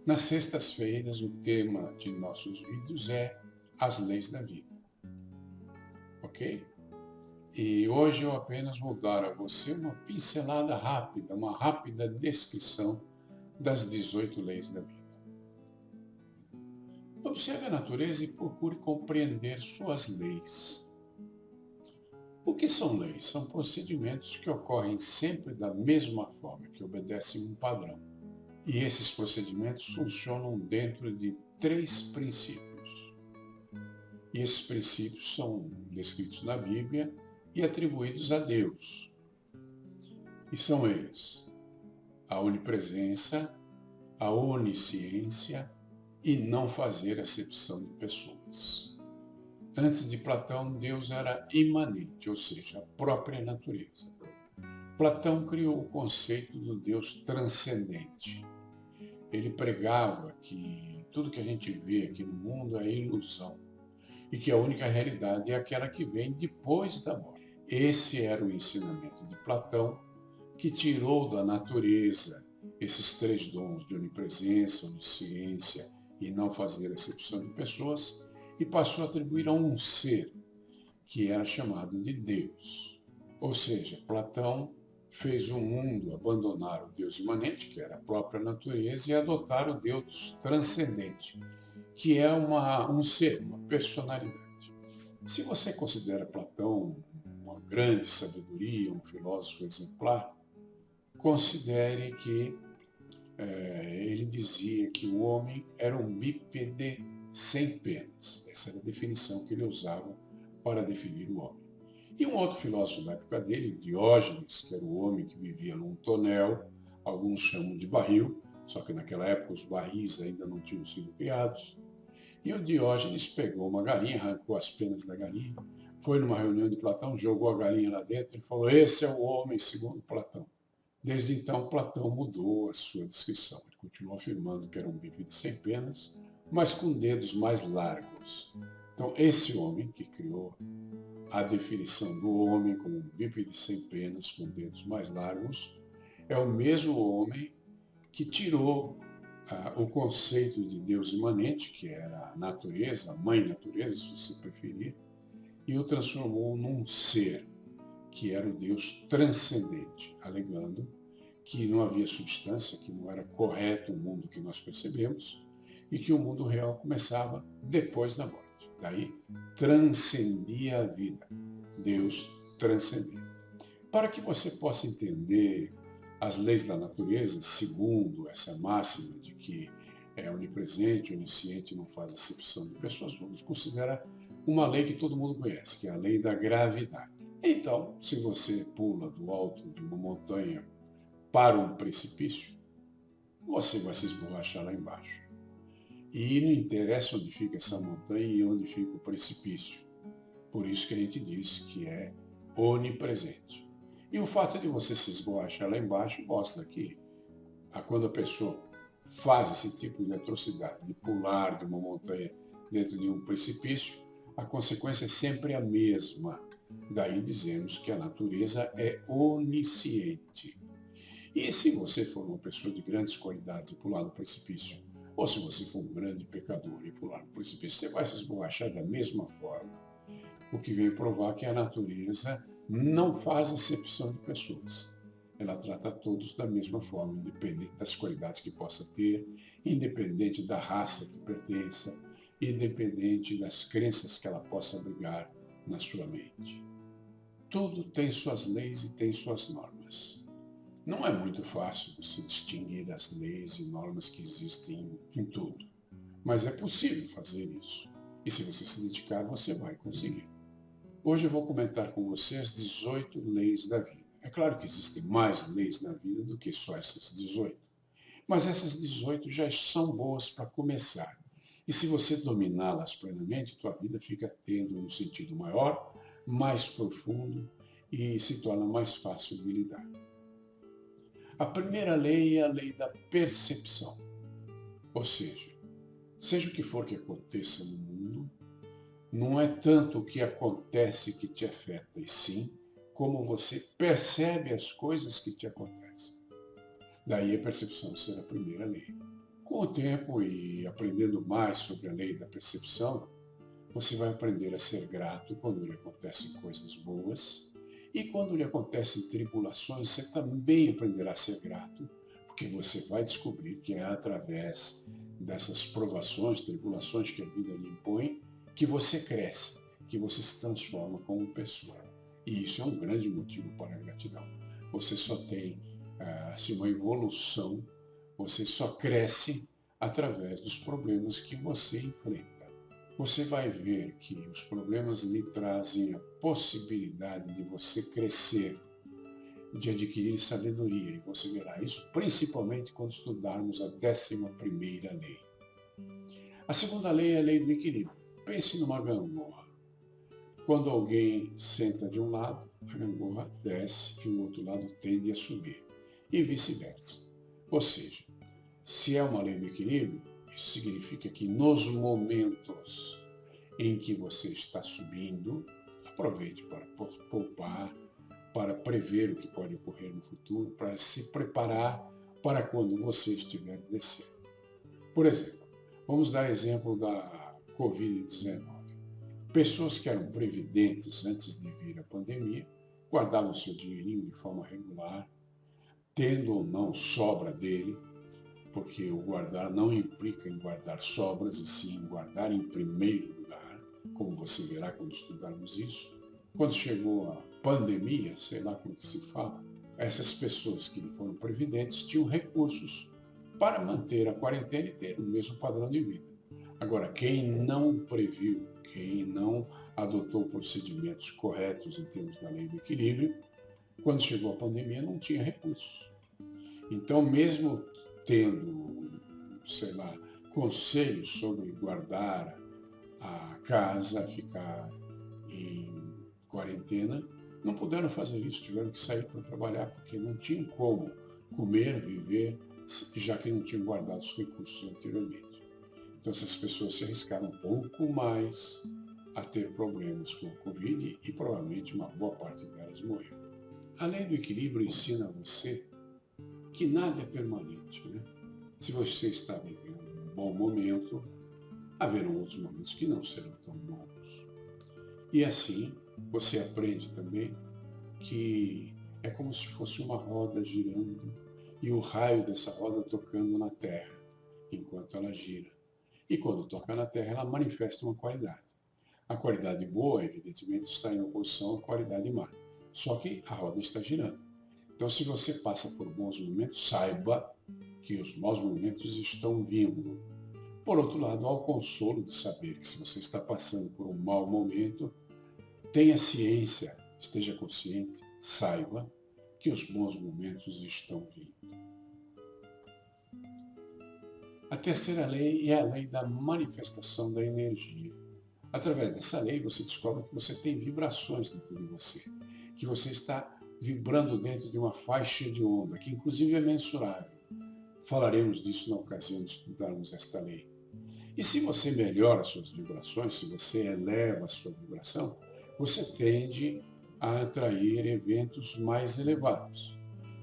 Nas sextas-feiras, o tema de nossos vídeos é as leis da vida, ok? E hoje eu apenas vou dar a você uma pincelada rápida, uma rápida descrição das 18 leis da vida. Observe a natureza e procure compreender suas leis. O que são leis? São procedimentos que ocorrem sempre da mesma forma, que obedecem um padrão. E esses procedimentos funcionam dentro de 3 princípios. E esses princípios são descritos na Bíblia e atribuídos a Deus. E são eles: a onipresença, a onisciência e não fazer acepção de pessoas. Antes de Platão, Deus era imanente, ou seja, a própria natureza. Platão criou o conceito do Deus transcendente. Ele pregava que tudo que a gente vê aqui no mundo é ilusão e que a única realidade é aquela que vem depois da morte. Esse era o ensinamento de Platão, que tirou da natureza esses 3 dons de onipresença, onisciência e não fazer acepção de pessoas e passou a atribuir a um ser que era chamado de Deus. Ou seja, Platão fez o mundo abandonar o Deus imanente, que era a própria natureza, e adotar o Deus transcendente, que é um ser, uma personalidade. Se você considera Platão uma grande sabedoria, um filósofo exemplar, considere que ele dizia que o homem era um bípede sem penas. Essa era a definição que ele usava para definir o homem. E um outro filósofo da época dele, Diógenes, que era o homem que vivia num tonel, alguns chamam de barril, só que naquela época os barris ainda não tinham sido criados. E o Diógenes pegou uma galinha, arrancou as penas da galinha, foi numa reunião de Platão, jogou a galinha lá dentro e falou: esse é o homem segundo Platão. Desde então, Platão mudou a sua descrição. Ele continuou afirmando que era um bípede sem penas, mas com dedos mais largos. Então, esse homem que criou a definição do homem como um bípede sem penas, com dedos mais largos, é o mesmo homem que tirou o conceito de Deus imanente, que era a natureza, a mãe natureza, se você preferir, e o transformou num ser, que era o Deus transcendente, alegando que não havia substância, que não era correto o mundo que nós percebemos, e que o mundo real começava depois da morte. Daí, transcendia a vida. Deus transcendente. Para que você possa entender as leis da natureza, segundo essa máxima de que é onipresente, onisciente, não faz acepção de pessoas, vamos considerar uma lei que todo mundo conhece, que é a lei da gravidade. Então, se você pula do alto de uma montanha para um precipício, você vai se esborrachar lá embaixo. E não interessa onde fica essa montanha e onde fica o precipício. Por isso que a gente diz que é onipresente. E o fato de você se esborrachar lá embaixo mostra que quando a pessoa faz esse tipo de atrocidade, de pular de uma montanha dentro de um precipício, a consequência é sempre a mesma. Daí dizemos que a natureza é onisciente. E se você for uma pessoa de grandes qualidades e pular no precipício, ou se você for um grande pecador e pular no precipício, você vai se esborrachar da mesma forma. O que vem provar que a natureza não faz acepção de pessoas. Ela trata todos da mesma forma, independente das qualidades que possa ter, independente da raça que pertença, independente das crenças que ela possa abrigar na sua mente. Tudo tem suas leis e tem suas normas. Não é muito fácil você distinguir as leis e normas que existem em tudo, mas é possível fazer isso. E se você se dedicar, você vai conseguir. Hoje eu vou comentar com você as 18 leis da vida. É claro que existem mais leis na vida do que só essas 18, mas essas 18 já são boas para começar. E se você dominá-las plenamente, tua vida fica tendo um sentido maior, mais profundo e se torna mais fácil de lidar. A primeira lei é a lei da percepção. Ou seja o que for que aconteça no mundo, não é tanto o que acontece que te afeta, e sim como você percebe as coisas que te acontecem. Daí a percepção ser a primeira lei. Com o tempo e aprendendo mais sobre a lei da percepção, você vai aprender a ser grato quando lhe acontecem coisas boas. E quando lhe acontecem tribulações, você também aprenderá a ser grato, porque você vai descobrir que é através dessas provações, tribulações que a vida lhe impõe, que você cresce, que você se transforma como pessoa. E isso é um grande motivo para a gratidão. Você só tem assim, uma evolução, você só cresce através dos problemas que você enfrenta. Você vai ver que os problemas lhe trazem a possibilidade de você crescer, de adquirir sabedoria. E você verá isso principalmente quando estudarmos a 11ª lei. A segunda lei é a lei do equilíbrio. Pense numa gangorra. Quando alguém senta de um lado, a gangorra desce e o outro lado tende a subir. E vice-versa. Ou seja, se é uma lei do equilíbrio, isso significa que nos momentos em que você está subindo, aproveite para poupar, para prever o que pode ocorrer no futuro, para se preparar para quando você estiver descendo. Por exemplo, vamos dar exemplo da Covid-19. Pessoas que eram previdentes antes de vir a pandemia, guardavam seu dinheirinho de forma regular, tendo ou não sobra dele, porque o guardar não implica em guardar sobras, e sim em guardar em primeiro lugar, como você verá quando estudarmos isso. Quando chegou a pandemia, sei lá como se fala, essas pessoas que foram previdentes tinham recursos para manter a quarentena e ter o mesmo padrão de vida. Agora, quem não previu, quem não adotou procedimentos corretos em termos da lei do equilíbrio, quando chegou a pandemia não tinha recursos. Então, mesmo tendo, sei lá, conselhos sobre guardar a casa, ficar em quarentena, não puderam fazer isso, tiveram que sair para trabalhar, porque não tinham como comer, viver, já que não tinham guardado os recursos anteriormente. Então, essas pessoas se arriscaram um pouco mais a ter problemas com o Covid e provavelmente uma boa parte delas morreu. A lei do equilíbrio ensina a você que nada é permanente, né? Se você está vivendo um bom momento, haverão outros momentos que não serão tão bons. E assim, você aprende também que é como se fosse uma roda girando e o raio dessa roda tocando na Terra, enquanto ela gira. E quando toca na Terra, ela manifesta uma qualidade. A qualidade boa, evidentemente, está em oposição à qualidade má. Só que a roda está girando. Então, se você passa por bons momentos, saiba que os maus momentos estão vindo. Por outro lado, há o consolo de saber que se você está passando por um mau momento, tenha ciência, esteja consciente, saiba que os bons momentos estão vindo. A terceira lei é a lei da manifestação da energia. Através dessa lei, você descobre que você tem vibrações dentro de você, que você está vibrando dentro de uma faixa de onda, que inclusive é mensurável. Falaremos disso na ocasião de estudarmos esta lei. E se você melhora suas vibrações, se você eleva a sua vibração, você tende a atrair eventos mais elevados.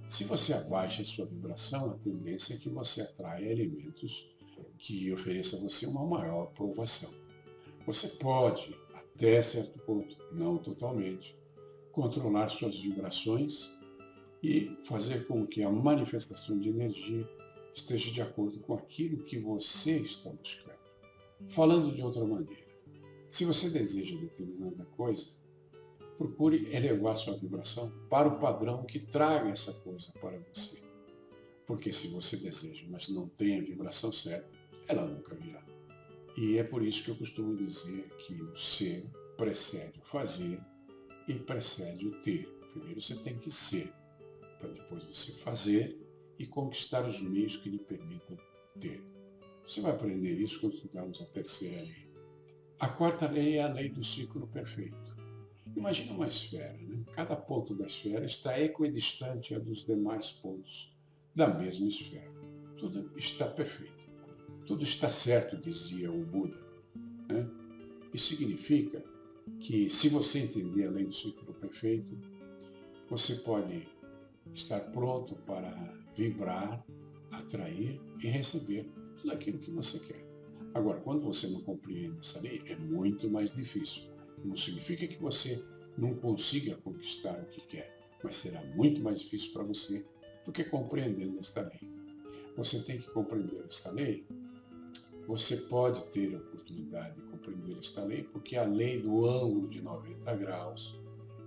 Se você abaixa a sua vibração, a tendência é que você atraia elementos que ofereçam a você uma maior aprovação. Você pode, até certo ponto, não totalmente, controlar suas vibrações e fazer com que a manifestação de energia esteja de acordo com aquilo que você está buscando. Falando de outra maneira, se você deseja determinada coisa, procure elevar sua vibração para o padrão que traga essa coisa para você. Porque se você deseja, mas não tem a vibração certa, ela nunca virá. E é por isso que eu costumo dizer que o ser precede o fazer e precede o ter. Primeiro você tem que ser, para depois você fazer e conquistar os meios que lhe permitam ter. Você vai aprender isso quando estudarmos a terceira lei. A quarta lei é a lei do círculo perfeito. Imagina uma esfera, né? Cada ponto da esfera está equidistante dos demais pontos da mesma esfera. Tudo está perfeito. Tudo está certo, dizia o Buda, né? Isso significa que, se você entender a lei do círculo perfeito, você pode estar pronto para vibrar, atrair e receber tudo aquilo que você quer. Agora, quando você não compreende essa lei, é muito mais difícil. Não significa que você não consiga conquistar o que quer, mas será muito mais difícil para você do que compreendendo esta lei. Você tem que compreender esta lei. Você pode ter a oportunidade de compreender esta lei, porque a lei do ângulo de 90 graus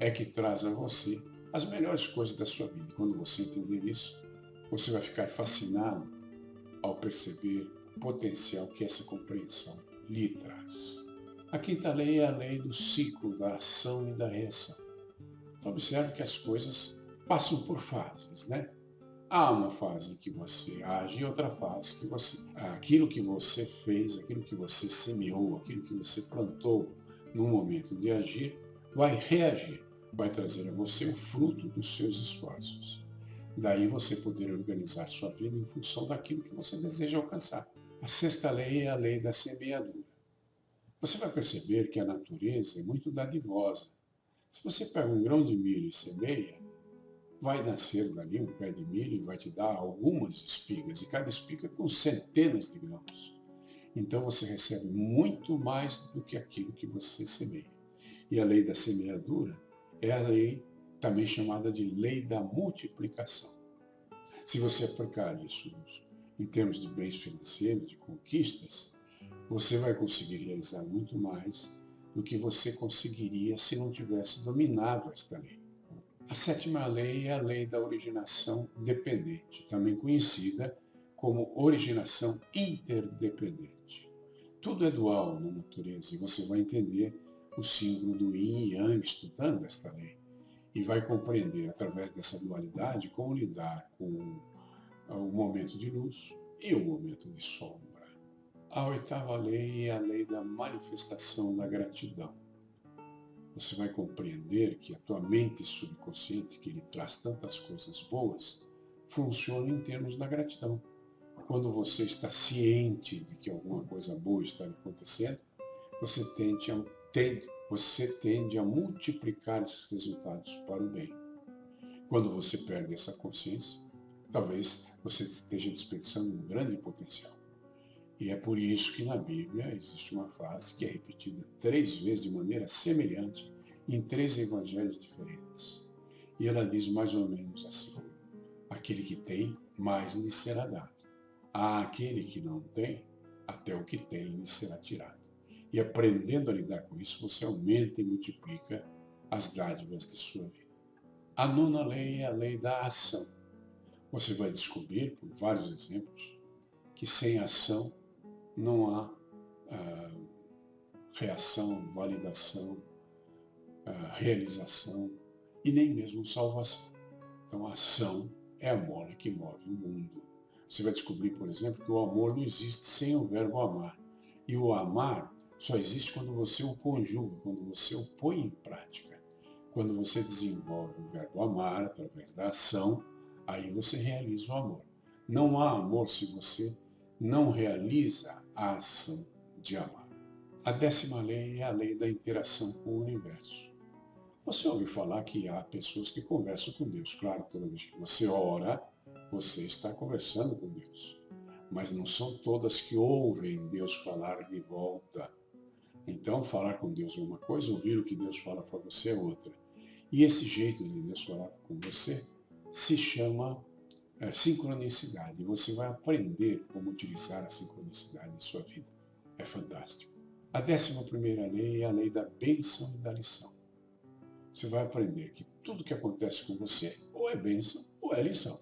é que traz a você as melhores coisas da sua vida. Quando você entender isso, você vai ficar fascinado ao perceber o potencial que essa compreensão lhe traz. A quinta lei é a lei do ciclo, da ação e da reação. Então, observe que as coisas passam por fases, né? Há uma fase em que você age e outra fase que aquilo que você fez, aquilo que você semeou, aquilo que você plantou no momento de agir, vai reagir, vai trazer a você o fruto dos seus esforços. Daí você poder organizar sua vida em função daquilo que você deseja alcançar. A sexta lei é a lei da semeadura. Você vai perceber que a natureza é muito dadivosa. Se você pega um grão de milho e semeia, vai nascer dali um pé de milho e vai te dar algumas espigas, e cada espiga com centenas de grãos. Então você recebe muito mais do que aquilo que você semeia. E a lei da semeadura é a lei também chamada de lei da multiplicação. Se você aplicar isso em termos de bens financeiros, de conquistas, você vai conseguir realizar muito mais do que você conseguiria se não tivesse dominado esta lei. A sétima lei é a lei da originação dependente, também conhecida como originação interdependente. Tudo é dual na natureza e você vai entender o símbolo do yin e yang estudando esta lei e vai compreender através dessa dualidade como lidar com o momento de luz e o momento de sombra. A oitava lei é a lei da manifestação da gratidão. Você vai compreender que a tua mente subconsciente, que lhe traz tantas coisas boas, funciona em termos da gratidão. Quando você está ciente de que alguma coisa boa está acontecendo, você tende a multiplicar esses resultados para o bem. Quando você perde essa consciência, talvez você esteja desperdiçando um grande potencial. E é por isso que na Bíblia existe uma frase que é repetida 3 vezes de maneira semelhante em 3 evangelhos diferentes. E ela diz mais ou menos assim: aquele que tem, mais lhe será dado. Àquele que não tem, até o que tem lhe será tirado. E aprendendo a lidar com isso, você aumenta e multiplica as dádivas de sua vida. A nona lei é a lei da ação. Você vai descobrir, por vários exemplos, que sem ação não há reação, validação, realização e nem mesmo salvação. Então a ação é a mola que move o mundo. Você vai descobrir, por exemplo, que o amor não existe sem o verbo amar. E o amar só existe quando você o conjuga, quando você o põe em prática. Quando você desenvolve o verbo amar através da ação, aí você realiza o amor. Não há amor se você não realiza a ação de amar. A 10ª lei é a lei da interação com o universo. Você ouve falar que há pessoas que conversam com Deus. Claro, toda vez que você ora, você está conversando com Deus. Mas não são todas que ouvem Deus falar de volta. Então, falar com Deus é uma coisa, ouvir o que Deus fala para você é outra. E esse jeito de Deus falar com você se chama sincronicidade. Você vai aprender como utilizar a sincronicidade em sua vida. É fantástico. A 11ª lei é a lei da bênção e da lição. Você vai aprender que tudo que acontece com você ou é bênção ou é lição.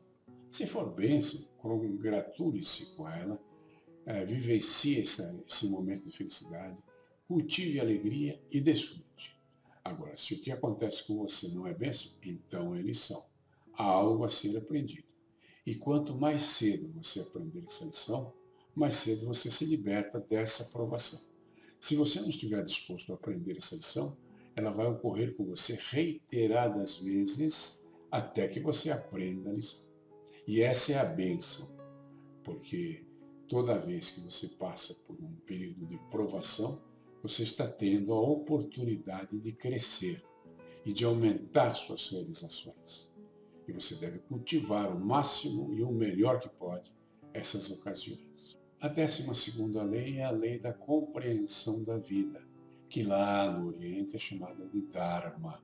Se for bênção, congratule-se com ela, vivencie esse momento de felicidade, cultive alegria e desfrute. Agora, se o que acontece com você não é bênção, então é lição. Há algo a ser aprendido. E quanto mais cedo você aprender essa lição, mais cedo você se liberta dessa provação. Se você não estiver disposto a aprender essa lição, ela vai ocorrer com você reiteradas vezes até que você aprenda a lição. E essa é a bênção, porque toda vez que você passa por um período de provação, você está tendo a oportunidade de crescer e de aumentar suas realizações. E você deve cultivar o máximo e o melhor que pode essas ocasiões. A 12ª lei é a lei da compreensão da vida, que lá no Oriente é chamada de Dharma.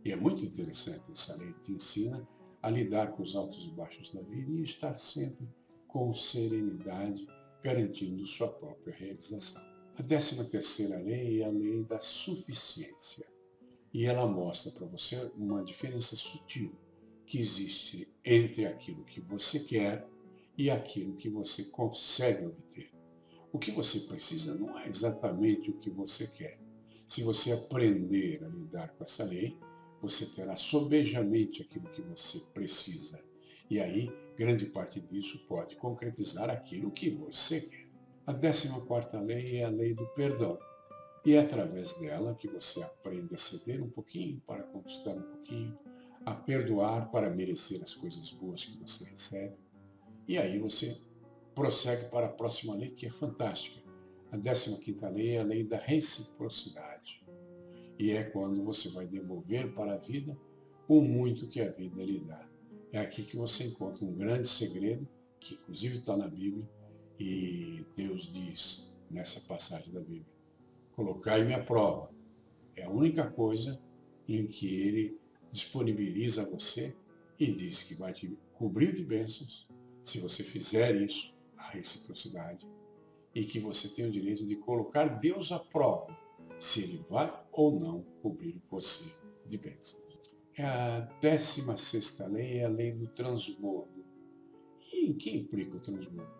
E é muito interessante, essa lei te ensina a lidar com os altos e baixos da vida e estar sempre com serenidade, garantindo sua própria realização. A 13ª lei é a lei da suficiência. E ela mostra para você uma diferença sutil que existe entre aquilo que você quer e aquilo que você consegue obter. O que você precisa não é exatamente o que você quer. Se você aprender a lidar com essa lei, você terá sobejamente aquilo que você precisa. E aí, grande parte disso pode concretizar aquilo que você quer. A 14ª lei é a lei do perdão. E é através dela que você aprende a ceder um pouquinho para conquistar um pouquinho, a perdoar para merecer as coisas boas que você recebe. E aí você prossegue para a próxima lei, que é fantástica. A 15ª lei é a lei da reciprocidade. E é quando você vai devolver para a vida o muito que a vida lhe dá. É aqui que você encontra um grande segredo, que inclusive está na Bíblia, e Deus diz nessa passagem da Bíblia: colocai-me à prova. É a única coisa em que ele disponibiliza a você e diz que vai te cobrir de bênçãos se você fizer isso, a reciprocidade, e que você tem o direito de colocar Deus à prova, se ele vai ou não cobrir você de bênçãos. A 16ª lei é a lei do transbordo. E em que implica o transbordo?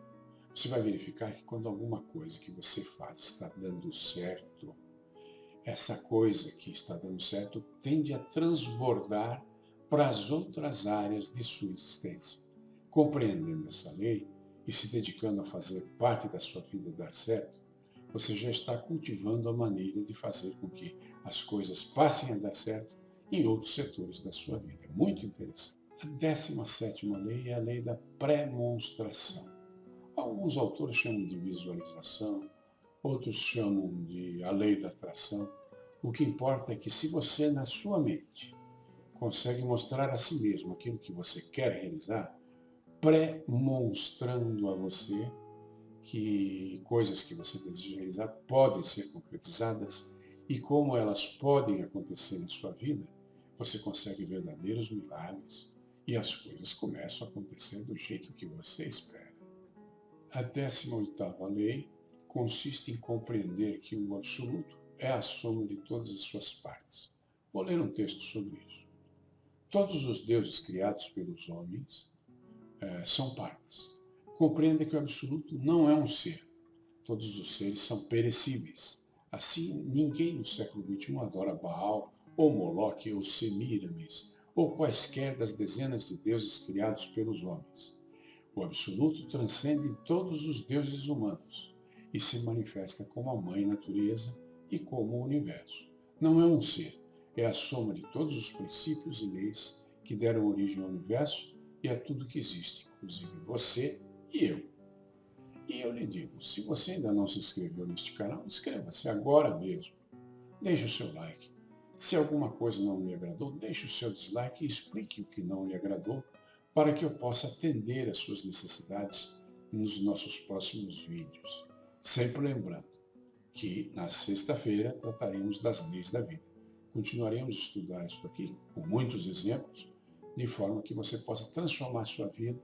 Você vai verificar que quando alguma coisa que você faz está dando certo, essa coisa que está dando certo tende a transbordar para as outras áreas de sua existência. Compreendendo essa lei e se dedicando a fazer parte da sua vida dar certo, você já está cultivando a maneira de fazer com que as coisas passem a dar certo em outros setores da sua vida. Muito interessante. A 17ª lei é a lei da pré-monstração. Alguns autores chamam de visualização, outros chamam de a lei da atração. O que importa é que se você, na sua mente, consegue mostrar a si mesmo aquilo que você quer realizar, pré-monstrando a você que coisas que você deseja realizar podem ser concretizadas e como elas podem acontecer na sua vida, você consegue verdadeiros milagres e as coisas começam a acontecer do jeito que você espera. A 18ª lei consiste em compreender que o absoluto é a soma de todas as suas partes. Vou ler um texto sobre isso. Todos os deuses criados pelos homens são partes. Compreenda que o absoluto não é um ser. Todos os seres são perecíveis. Assim, ninguém no século XXI adora Baal, ou Moloque, ou Semíramis, ou quaisquer das dezenas de deuses criados pelos homens. O absoluto transcende todos os deuses humanos e se manifesta como a mãe natureza e como o universo. Não é um ser, é a soma de todos os princípios e leis que deram origem ao universo e a tudo que existe, inclusive você e eu. E eu lhe digo, se você ainda não se inscreveu neste canal, inscreva-se agora mesmo. Deixe o seu like. Se alguma coisa não lhe agradou, deixe o seu dislike e explique o que não lhe agradou, para que eu possa atender às suas necessidades nos nossos próximos vídeos. Sempre lembrando que na sexta-feira trataremos das leis da vida. Continuaremos a estudar isso aqui com muitos exemplos, de forma que você possa transformar a sua vida,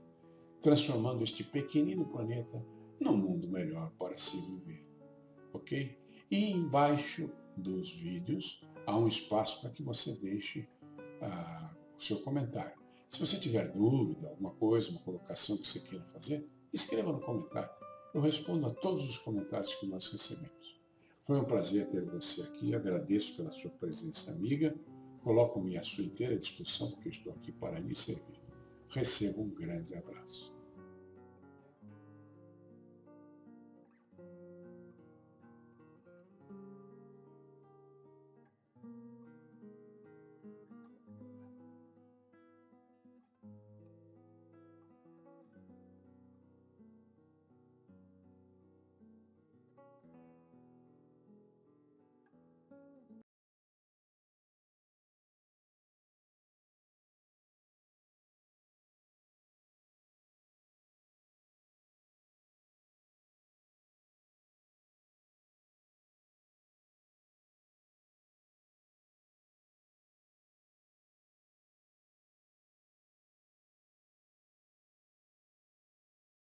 transformando este pequenino planeta num mundo melhor para se viver. Ok? E embaixo dos vídeos há um espaço para que você deixe o seu comentário. Se você tiver dúvida, alguma coisa, uma colocação que você queira fazer, escreva no comentário. Eu respondo a todos os comentários que nós recebemos. Foi um prazer ter você aqui, agradeço pela sua presença amiga, coloco-me à sua inteira disposição, porque estou aqui para lhe servir. Receba um grande abraço.